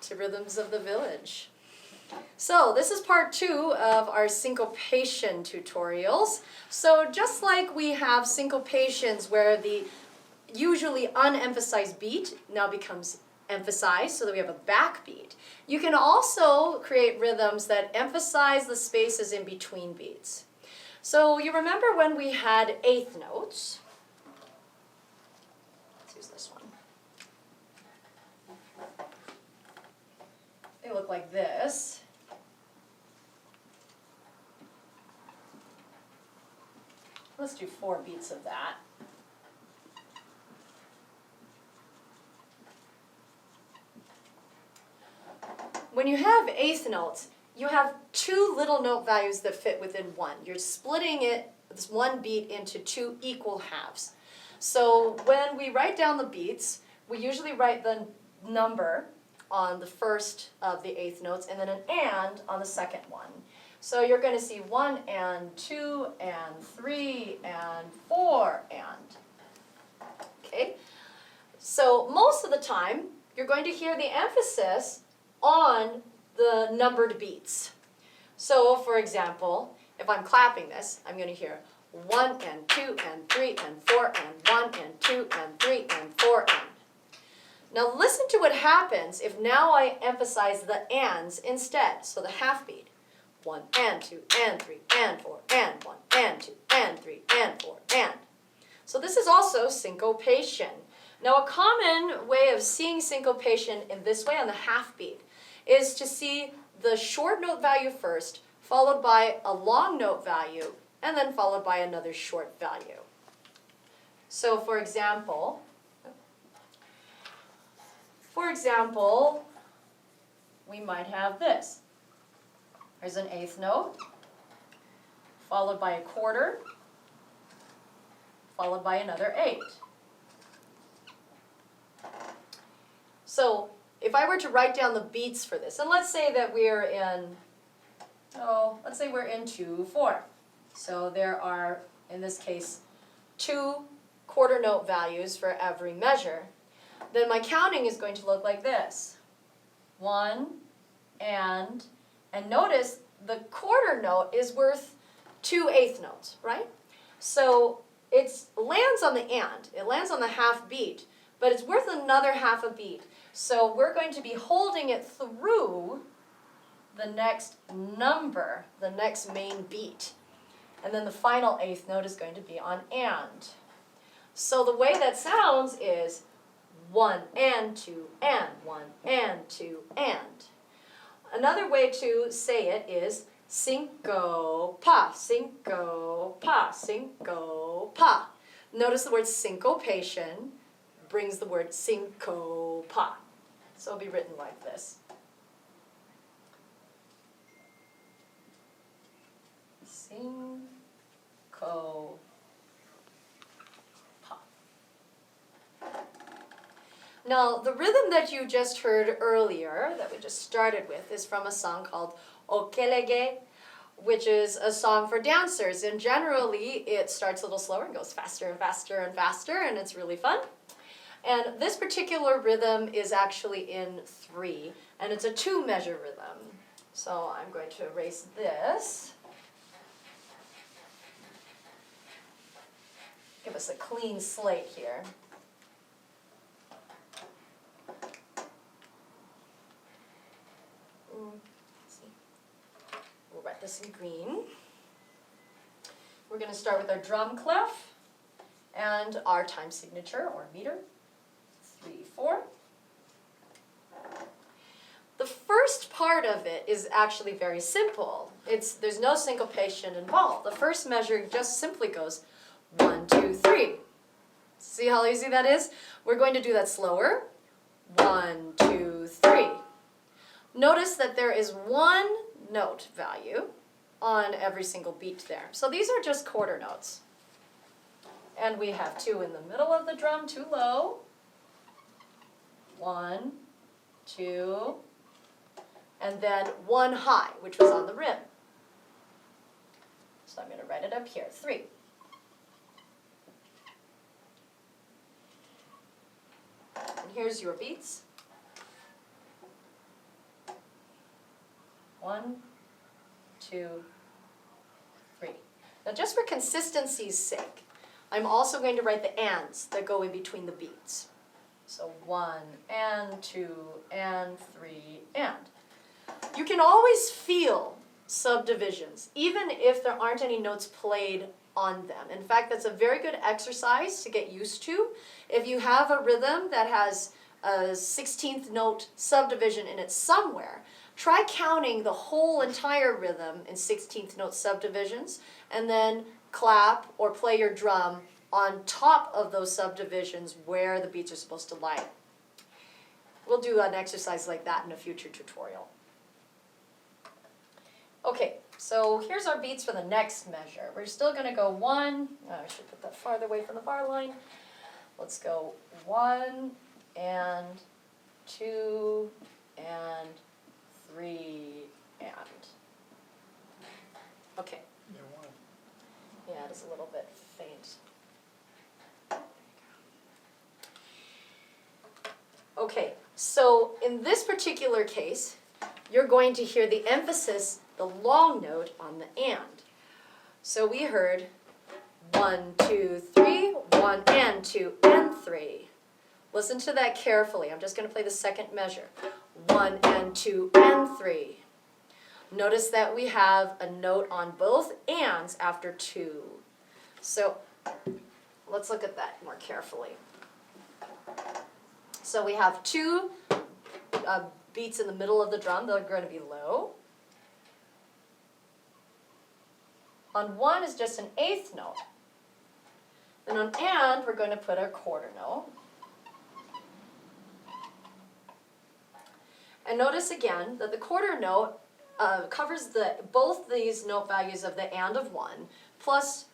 to Rhythms of the Village. So this is part 2 of our syncopation tutorials. So just like we have syncopations where the usually unemphasized beat now becomes emphasized so that we have a backbeat, you can also create rhythms that emphasize the spaces in between beats. So you remember when we had eighth notes? Let's use this one. They look like this. Let's do 4 beats of that. When you have eighth notes, you have 2 little note values that fit within one. You're splitting it, this one beat, into 2 equal halves. So when we write down the beats, we usually write the number on the first of the eighth notes and then an and on the second one. So you're going to see 1 and 2 and 3 and 4 and. Okay? So most of the time, you're going to hear the emphasis on the numbered beats. So for example, if I'm clapping this, I'm going to hear 1 and 2 and 3 and 4 and 1 and 2 and 3 and 4 and. Now listen to what happens if now I emphasize the ands instead, so the half beat. 1 and 2 and 3 and 4 and 1 and 2 and 3 and 4 and. So this is also syncopation. Now a common way of seeing syncopation in this way on the half beat is to see the short note value first, followed by a long note value, and then followed by another short value. So for example, we might have this. There's an eighth note, followed by a quarter, followed by another 8. So if I were to write down the beats for this, and let's say that we're in, let's say we're in 2/4. So there are, in this case, 2 quarter note values for every measure. Then my counting is going to look like this. 1 and notice the quarter note is worth 2 eighth notes, right? So it lands on the and, it lands on the half beat, but it's worth another half a beat. So we're going to be holding it through the next number, the next main beat. And then the final eighth note is going to be on and. So the way that sounds is 1 and 2 and 1 and 2 and. Another way to say it is syncopa, syncopa, syncopa. Notice the word syncopation brings the word syncopa. So it'll be written like this. Syncopa. Now, the rhythm that you just heard earlier, that we just started with, is from a song called Okelege, which is a song for dancers. And generally, it starts a little slower and goes faster and faster and faster, and it's really fun. And this particular rhythm is actually in 3, and it's a 2-measure rhythm. So I'm going to erase this. Give us a clean slate here. We'll write this in green. We're going to start with our drum clef and our time signature or meter. 3, 4. The first part of it is actually very simple. There's no syncopation involved. The first measure just simply goes 1, 2, 3. See how easy that is? We're going to do that slower. 1, 2, 3. Notice that there is 1 note value on every single beat there. So these are just quarter notes. And we have 2 in the middle of the drum, 2 low. 1, 2, and then 1 high, which was on the rim. So I'm going to write it up here, 3. And here's your beats. 1, 2, 3. Now just for consistency's sake, I'm also going to write the ands that go in between the beats. So 1 and 2 and 3 and. You can always feel subdivisions, even if there aren't any notes played on them. In fact, that's a very good exercise to get used to. If you have a rhythm that has a 16th note subdivision in it somewhere, try counting the whole entire rhythm in 16th note subdivisions, and then clap or play your drum on top of those subdivisions where the beats are supposed to lie. We'll do an exercise like that in a future tutorial. Okay, so here's our beats for the next measure. We're still going to go 1, I should put that farther away from the bar line. Let's go 1 and 2 and 3 and. Okay. Yeah, it is a little bit faint. Okay, so in this particular case, you're going to hear the emphasis, the long note, on the and. So we heard 1, 2, 3, 1 and 2 and 3. Listen to that carefully. I'm just going to play the second measure. 1 and 2 and 3. Notice that we have a note on both ands after 2. So let's look at that more carefully. So we have 2 beats in the middle of the drum. They're going to be low. On 1 is just an 8th note. And on and, we're going to put a quarter note. And notice again that the quarter note covers both these note values of the and of 1 plus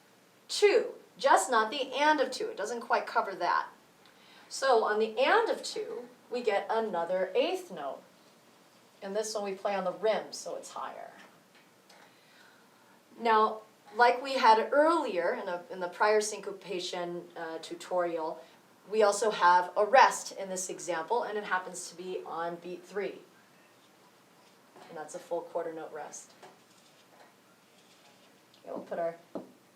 2, just not the and of 2. It doesn't quite cover that. So on the and of 2, we get another 8th note. And this one we play on the rim, so it's higher. Now, like we had earlier in the prior syncopation tutorial, we also have a rest in this example, and it happens to be on beat 3. And that's a full quarter note rest. Okay, we'll put our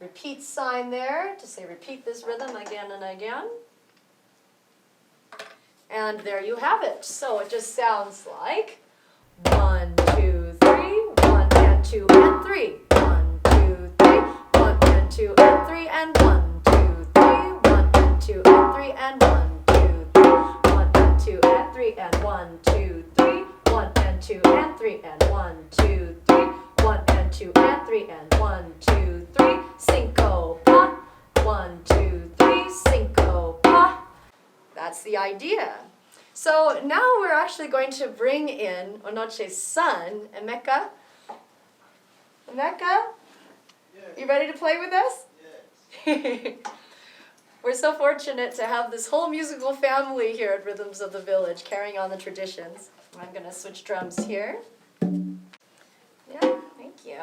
repeat sign there to say repeat this rhythm again and again. And there you have it. So it just sounds like 1, 2, 3, 1 and 2 and 3. 1, 2, 3, 1 and 2 and 3 and 1, 2, 3, 1 and 2 and 3 and 1, 2, 3, 1 and 2 and 3 and 1, 2, 3, 1 and 2 and 3 and 1, 2, 3, 1 and 2 and 3 and 1, 2, 3, syncopa. 1, 2, 3, syncopa. That's the idea. So now we're actually going to bring in Onoche's son, Emeka. Emeka, yes. You ready to play with us? Yes. We're so fortunate to have this whole musical family here at Rhythms of the Village, carrying on the traditions. I'm going to switch drums here. Yeah, thank you.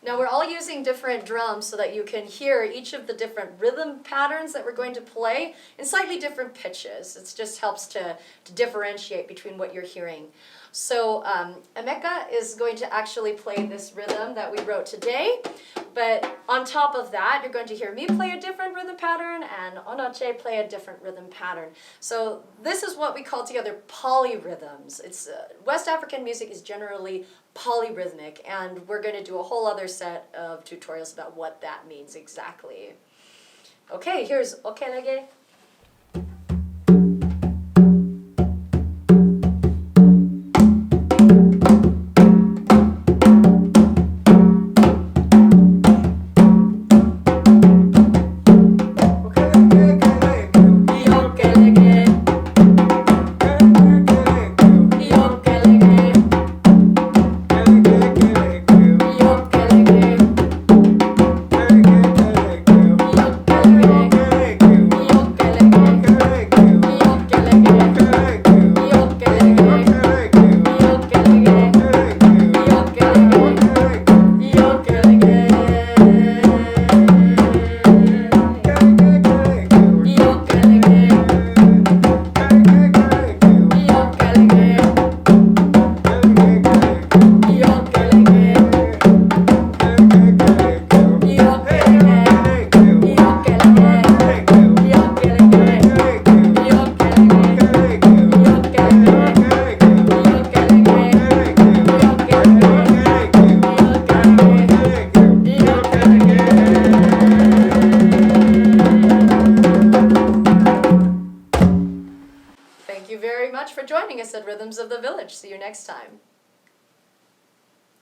Now we're all using different drums so that you can hear each of the different rhythm patterns that we're going to play in slightly different pitches. It just helps to differentiate between what you're hearing. So Emeka is going to actually play this rhythm that we wrote today, but on top of that you're going to hear me play a different rhythm pattern and Onoche play a different rhythm pattern. So this is what we call together polyrhythms. It's West African music is generally polyrhythmic, and we're going to do a whole other set of tutorials about what that means exactly. Okay, here's Okelege. much for joining us at Rhythms of the Village. See you next time.